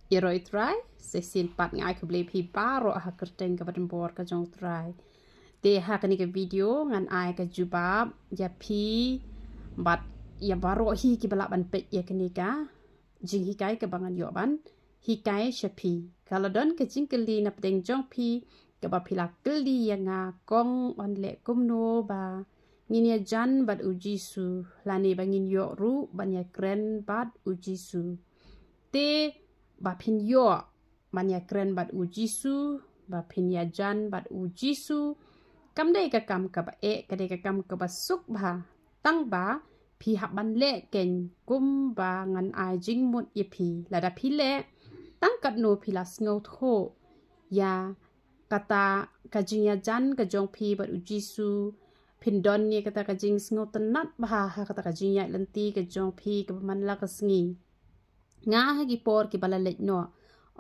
Iroi try sesin pat ngai ke beli pi baro ha kerteng ke badan bor ke jong try te ha ke ni ke video ngan ai ke jubab ya pi bat ya baro hi ki balak ban pet ya ke ni ka jing hi kai ke bangan yo ban hi kai shapi kalau don ke jing ke li na pedeng jong pi ke ba pila keli ya nga kong on le kumno ba ngin ya jan bat uji su lani bangin yo ru ban ya kren bat uji su te ba pin yo man ya kren bat uji su ba pin ya jan bat uji su kam dei ka kam ka ba e ka dei ka kam ka ba suk ba tang ba pi hab ban le ken kum ba ngan ai jing mut ye pi la da pi le tang kat no pi la sngo tho ya kata ka jing ya jan ka jong pi bat uji su pin don ni kata ka jing sngo tenat ba ha kata ka jing ya lenti ka jong pi ka man la ka sngi nga hagi por ki bala lek no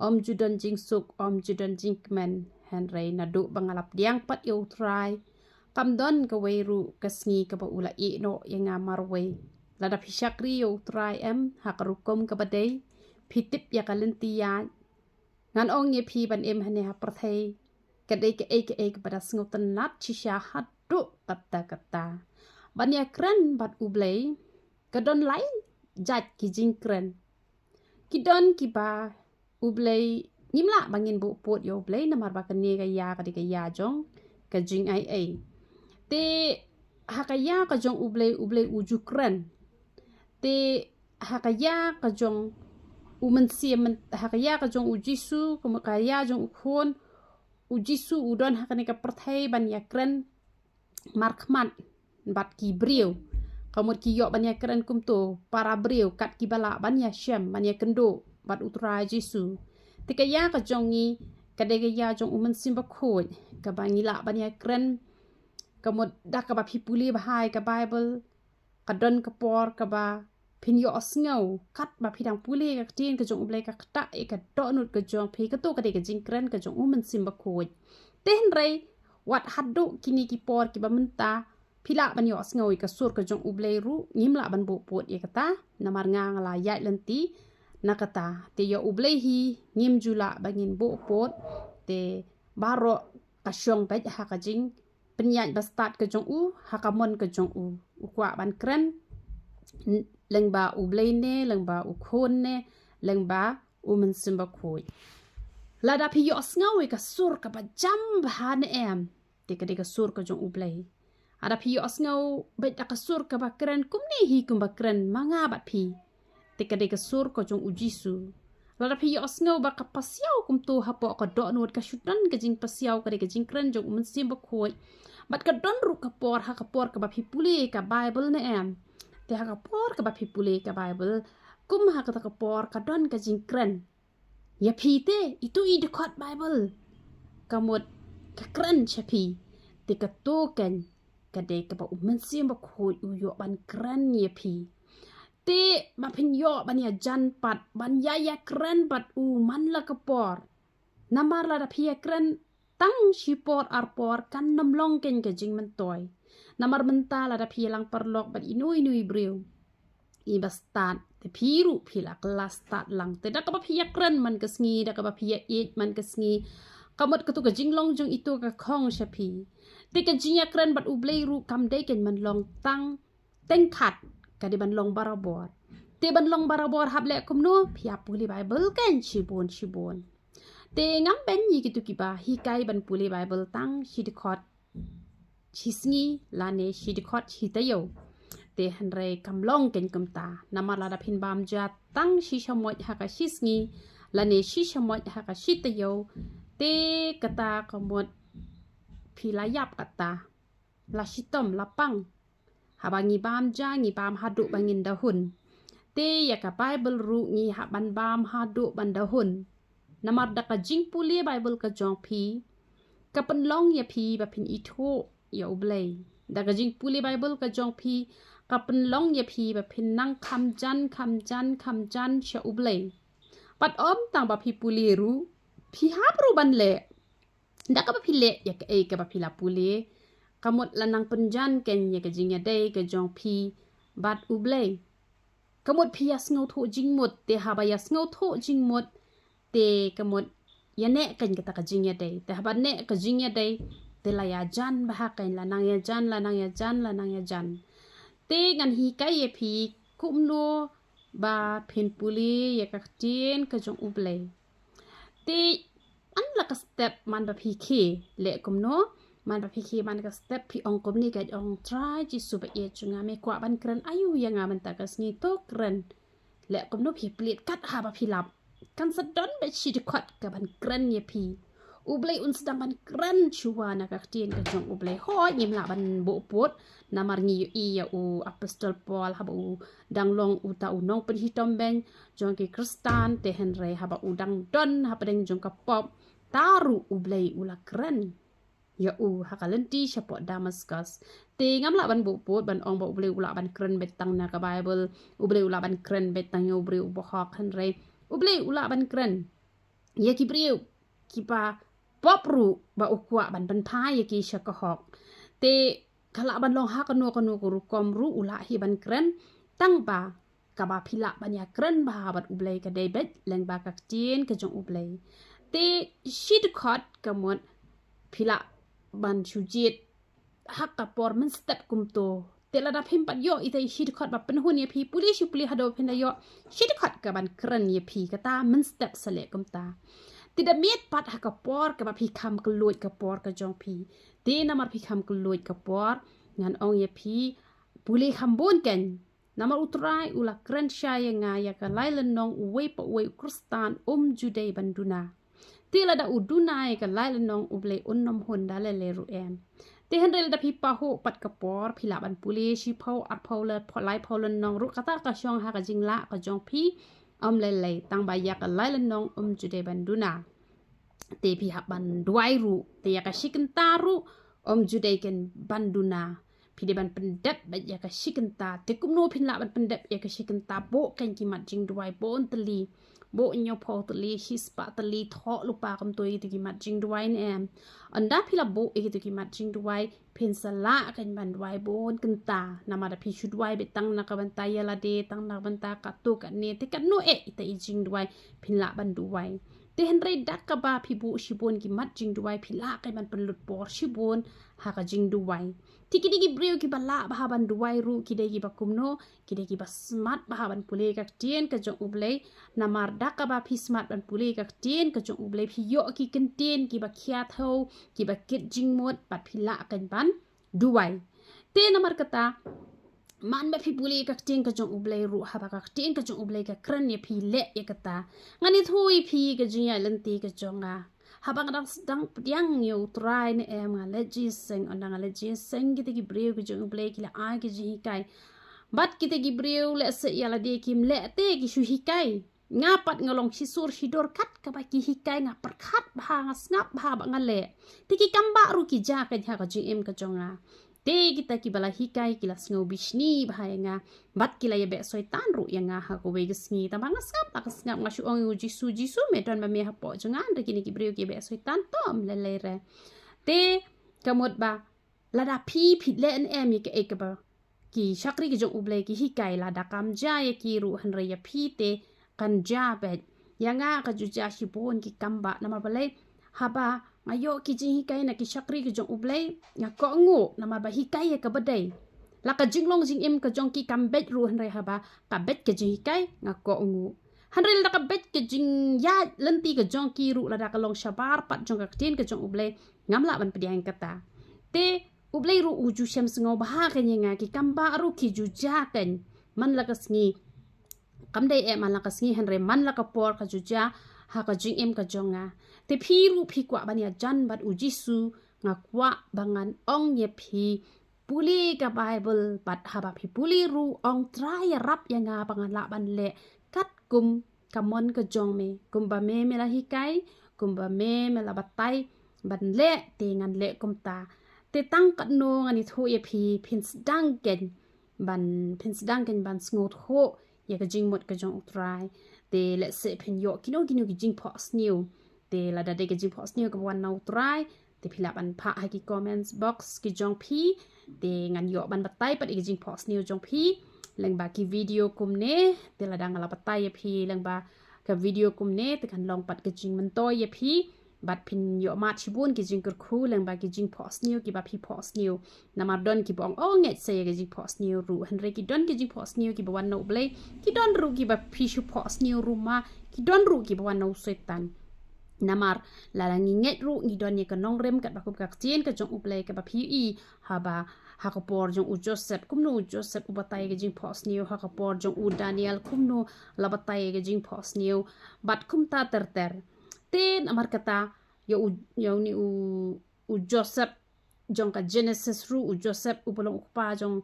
om judan jing suk om judan jing men henry na du bangalap diang pat yo try kam don ka weiru ka sngi ka ba ula e no yang marwe la da pishakri yo try em hakarukom ka badai pitip ya kalenti ya ngan ong ye pi ban em hane ha prathai ka dei ka e ka pada sngotan nat chisha hadu kata ban ya kren bat ublei ka don lai jat ki jing kren Kidon kiba ublay nimla bangin bu pot yo ublay namar ba kani ka ya jong ka jing ai te hakaya ka jong ublay ujukren te hakaya ka jong umensiam hakaya ka jong ujisu kumakaya jong ukon ujisu udon hakani ka perthai ban yakren markman bat ki briu kamut ki yo banya keren kumto para breu kat ki bala banya shem banya kendo bat utra jisu tika ya ka jongi kadega ya jong umen simba khoj ka bangila banya keren kamut dak ka ba phipuli bahai ka bible ka don ka por ka ba pin yo osngau kat ba phidang puli ka tin ka jong ublai ka ta e ka do nut ka jong phi ka to ka de ka jing keren ka jong umen simba khoj ten rei wat haddu kini ki por ki ba menta Pila ban yo asngoi ka sur ka jong ublei ru ngimla ban bu pot ye kata namar ngang la yai lenti nakata te yo ublei hi ngim jula bangin bu pot te baro ka syong pej ha ka jing penyat ba start ka jong u ha ka mon ka jong u kwa ban kren leng ba ublei ne leng ba u khon ne leng ba u men simba khoi la da pi yo asngoi ka sur ka ba jam ba ne em te ka de ka sur ka jong ublei ada pi osngau bet akasur ka bakren kumni hi kum bakren manga bat pi tika de kasur ko jong ujisu la pi osngau ba kapasiau kum tu hapo ka do nuat ka shutan ka jing pasiau ka de ka jing kren jong mun sim ba khoi bat ka don ru ka por ha ka por ka ba pi puli ka bible ne em te ha ka por ka ba pi puli ka bible kum ha ka ta ka por ka don ka jing kren ya pi te itu I de khot bible kamut ka kren chapi te ka to ken kadai ka ba umen sim ba khoi u yo ban kran ye pi te ba pin yo ban ya jan pat ban ya kran pat u man la ka por namar la da pi kran tang shi por ar por kan nam long ken ka jing man toy namar menta la da pi lang perlok bat inui breu I ba start te pi ru pi la kelas start lang te da ka ba pi kran man ka sngi da ka ba pi man ka sngi kamot ka tu ka jinglong jong itu ka khong shapi te ka jinya kren bat ublei ru kam dei ken man long tang teng khat ka de ban long barabor te ban long barabor hable kum no phia puli bible ken shibon te ngam ben yi ki tu ki ba hi kai ban puli bible tang shi de khot chisngi lane shi de khot hi ta yo te hanre kam long ken kum ta namar la da phin bam ja tang shi shamoi ha ka shisngi lane shi shamoi ha ka shi ta yo te kata kamot pilayap kata la shitom lapang habangi bam ja ngi bam hadu bangin dahun te ya ka bible ru ngi haban bam hadu ban dahun namar da ka jing puli bible ka jong pi ka penlong ya pi ba pin itho ya ublei da ka jing puli bible ka jong pi ka penlong ya pi ba pin nang kham jan sha ublei pat om tang ba pi puli ru pi habru ban le da ka ba pi le ya ka ba pi la puli kamot lanang penjan ken ya ka jing ya dei ka jong pi bat ublei kamot pi ya sngo tho jing mot te ha ba ya sngo tho jing mot te kemut ya nek kan kata kajing ya dai te haban nek kajing ya dai te la ya jan bah kan lanang ya jan te ngan hi kai ye phi kumno ba phin puli ya ka tin ka jong uble te an la ka step man ba phi ke le kumno man ba phi ke man ka step phi ong kum ni ka ong try ji su ba ye chunga me kwa ban kran ayu ya nga man ta ka sni to kran le kumno phi plit kat ha ba phi lap kan sa don be chi de khat ka ban kran ye phi ublay sedang ban kran chuwa na ka tin ka jong ublay ho nyim la ban bo pot namar ngi i ya u apostol Paul haba u danglong u ta u nong pen hitom ben jong ki kristan te henre haba u dang don haba deng jong ka pop taru ublay ula kran ya u hakalenti shapo Damascus te ngam la ban bo pot ban ong bo ublay ula ban kran betang na ka bible ublay ula ban kran betang yo ublay u bo hak henre ublay ula ban kran ya ki briu ki pa pop ru ba ukwa ban ban phai ya ki shaka hok te kala ban long ha kanu ru kom ru ula hi ban kren tang ba ka ba phila ban ya kren ba bat ublay ka debet leng ba ka tin ka jong ublay te shid khot ka mot phila ban chujit hak ka por man step kum to te la da phim pat yo ite shid khot ba pen hun ye phi puli shu puli hado phen yo shid khot ka ban kren ye phi ka ta man step sale kum ta tidak miet pat hakapor ka pi kham keluit kapor ka jong pi te namar pi kham keluit kapor ngan ong ye pi puli khambun ken namar utrai ula kren shaya nga ya ka lailan nong uwe pa uwe kristan judei banduna te la da uduna ya ka lailan nong uble unnom honda le ru em te handel da pi pa ho pat kapor pi la ban puli shi phau at phau le pholai phaulan nong ru kata ka shong ha ka jingla ka jong pi lele tang ba ya ka lailan nong jude banduna te pi hak ban duai ru te ya ka shikin taru jude ken banduna pi de ban pendep ba ya ka shikin ta te kumno pin la ban pendep ya ka shikin ta bo kan ki mat jing duai bo onteli bo nyo pho teli his pa teli tho lupa kam toi te ki mat jing duai ne em anda pi la bo e te ki mat jing duai pin sala kan ban duai bon kan ta nama da pi shu duai be tang na ka ban ta ya la de tang na ban ta ka tu ka ne te kan no e te jing duai pin la ban duai te henry dak ka ba pi bu shibon ki mat jing duai pi la kan ban pelut por shibon ha ka jing duai tiki digi breu ki bala ba ban duai ru ki de ki ba kumno ki de ki ba smart ba ban pule ka tien ka jong ublei namar dak ka ba pi smart ban pule ka tien ka jong ublei pi yo ki kentien ki ba khia thau ki ba kit jing mot pat pi la kan ban duai te namar kata man ba pi puli ka ting ka jong ublay ru ha ba ka ting ka jong ublay ka kran ye pi le ye kata ngani thui pi ka jinya lenti ka jonga ha ba ngadang dang yang yo try ne em nga le ji seng ondang le ji seng ki gi breu ka jong ublay ki la a ki ji kai bat ki gi breu le se ya la de kim le te ki shu hi kai ngapat ngalong sisur hidor kat ka ba ki hikai nga perkhat ba nga snap ba ba ngale te ki kamba ru ki ja ka ha ka ji em ka jonga te kita ki bala hikai kila sngo bishni bahaya nga bat kila ya be soitan ru yang nga ha ko we gisni ta banga skap ta skap nga shu ong jisu me don ba me ha po jangan de kini ki breu ki be soitan tom le re te kamot ba lada pi phit le en em ki ek ba ki shakri ki jong uble ki hikai lada kam ja ya ki ru han re ya pi te kan ja be yang nga ka ju ja shi bon ki kamba nama balai haba ayo ki jing hikai na ki shakri ki jong ublay nga ko ngu nama ba hikai ka badai la ka jinglong jing im ka jong ki kambet ru hanre haba ka bet ka jing hikai nga ko ngu hanre la ka bet ka jing ya lenti ka jong ki ru la da ka long shabar pat jong ka tin ka jong ublay ngam la ban pediang kata te ublay ru uju syam sngo ba ka nga ki kamba ru ki ju ja kan man la ka sngi kamdai e man la ka sngi hanre man la ka por ka ju ja ha ka jing em ka jonga te phiru phi kwa bania jan bat ujisu nga kwa bangan ong ye phi puli ka bible bat ha ba phi puli ru ong try rap ya nga bangan la ban le kat kum kamon ka jong me kum ba me la hikai kum ba me la batai ban le te ngan le kum ta te tang kat no ngani thu ye phi phin dang ken ban sngot ho ya ka jing mot ka jong try te let's say pen yo kino ki jing pos new te la da de ki jing pos new ka wan now try te phila ban pha ha ki comments box ki jong pi te ngan yo ban batai pat ki jing pos new jong pi leng ba ki video kum ne te la da ngala batai pi leng ba กับวิดีโอกุมเน่แต่กันลองปัดกระจิงมันโตยาพีบัดพินโยมาชิบุนกิจิงกระคูเรื่องบากิจิงพอสนิวกิบาพีพอสนิวนามาดอนกิบองโอ้เง็ดเซกิจิงพอสนิวรูเฮนริกิดอนกิจิงพอสนิวกิบวันโนเบลกิดอนรูกิบาพีชูพอสนิวรูมากิดอนรูกิบวันโนเซตันnamar lalangi nget ru ngi don ye kanong rem kat bakub kak cien ka jong uplay ka ba phi haba hakapor jong u Joseph kumnu Joseph ubatay ge jing pos new hakapor jong u Daniel kumnu labatay ge jing pos new bat kumta ter ten amar kata yo ni u Joseph jong ka Genesis ru u Joseph u bolong pa jong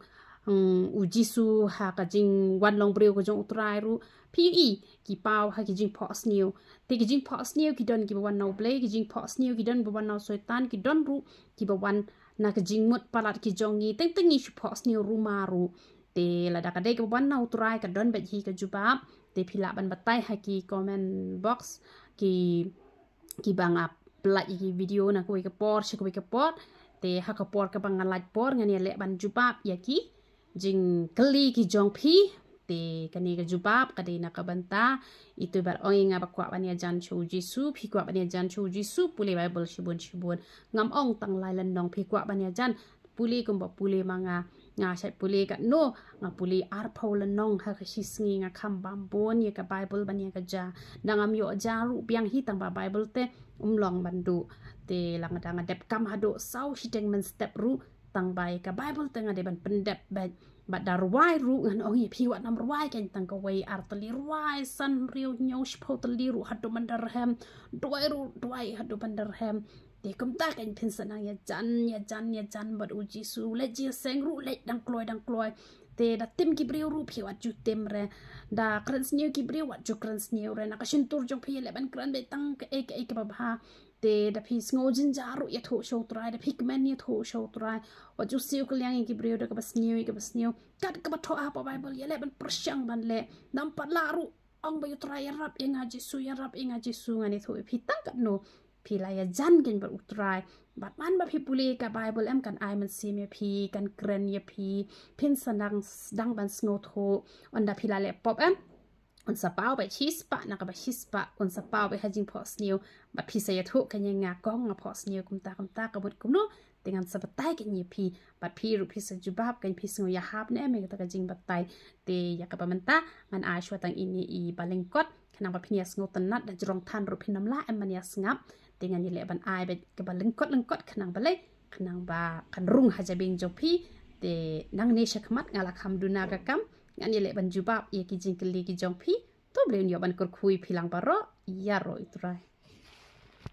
u Jisu ha ka jing wan long breu ko jong utrai ru phi ki pau ha ki jing pos new te ki jing pos new ki don ki wan no play ki jing pos new ki don wan no soitan ki don ru ki wan na ka jing mut palat ki jongi teng ni pos new ru maru te la da ka de ki wan no utrai ka don bet hi ka jubab te phila ban batai ha ki comment box ki bang up like ki video na ko ka por shi ko ka por te ha ka por ka bang like por ngani le ban jubab ya ki jing keli ki jong phi te kani ka jubab kadi na kabanta itu bar ong nga bakwa bania jan chu Jisu phi kwa bania jan chu Jisu puli Bible shibun ngam ong tang lai lan nong phi kwa bania jan puli kum ba puli manga nga sai puli ka no nga puli ar phol nong ha ka shisngi nga kham bam bon ye ka Bible bania ka ja dangam yo ja ru piang hi tang ba Bible te long bandu te lang dang dep kam hado sau hiteng men step ru tang bai ka Bible tang ade ban pendep baบัดดารวายรู้งันเอาพี่ว่าน้ำรวายกันตั้งกวยอาร์ตลีรวายสันเรียวเนียวสปอตลีรู้ฮัดดูมันดาร์แฮมด้วยฮัดดูมันดาร์แฮมเด็กกุมตากันพินสนางยาจันบัดอุจิสูเล็จีเซงรู้เล็ดังกลอยเตะดัดเต็มกิบเรียวรู้พี่ว่าจุดเต็มเรดาครันสเนียวกิบเรียวว่าจุครันสเนียวเรนักชินตูร์จงพี่เล็บันครันเบตั้งเอกบับฮาเตะดับพี่สงจินจารุยะโถโชตรายดับพี่กแมนยะโถโชตรายว่าจุซิวก็เลี้ยงกิบเรียวดักบัสเนียวกัดกับโถอาปะไบเบิลยะเล็บันปรชังบันเล่นำปัดลารุองไปยุตรายรับเองอาจิสุงันนี่โถพี่ตั้งกันโนพี่ลายจันกันบัดอุตรายบัดมันบัดพี่ปุเลกับไบเบิลกันไอมันซีเมพี่กันเกรนยะพี่พินสนังดังบันสโนโถอันดับพี่ลายเล็บป๊อบอุนสปาวไปชิสปะนักไปชิสปะอุนสปาวไปหาจิงพอสเนียวบัดพี่เสียทุกันยังงากล้องงาพอสเนียวกุมตากระบุดกุมโนแต่งานสะบัดไตกันยี่พี่บัดพี่รูพี่สัจจุบับกันพี่สงยาฮับเนี่ยไม่ก็ตะกันจิงบัดไตเตยากระปมันตามันอาชัวตังอินอีบาเลงกอดขณะบัดพี่เนี่ยสงตันนัดดัจรองทันรูพี่น้ำละเอ็มมันเนี่ยสงับแต่งานยี่เละบันอายไปกับบาเลงกอดขณะบัดเลยขณะบาขันรุ่งหาจะเบงจบพี่แต่นังเนชขมัดงาละคำดูนากะกัมงานยี่เละบันจุบับเยกิจิงกลีกิจงพี่ตัวเบลนยอบันกรคุยพิลังบารอยารอยตราย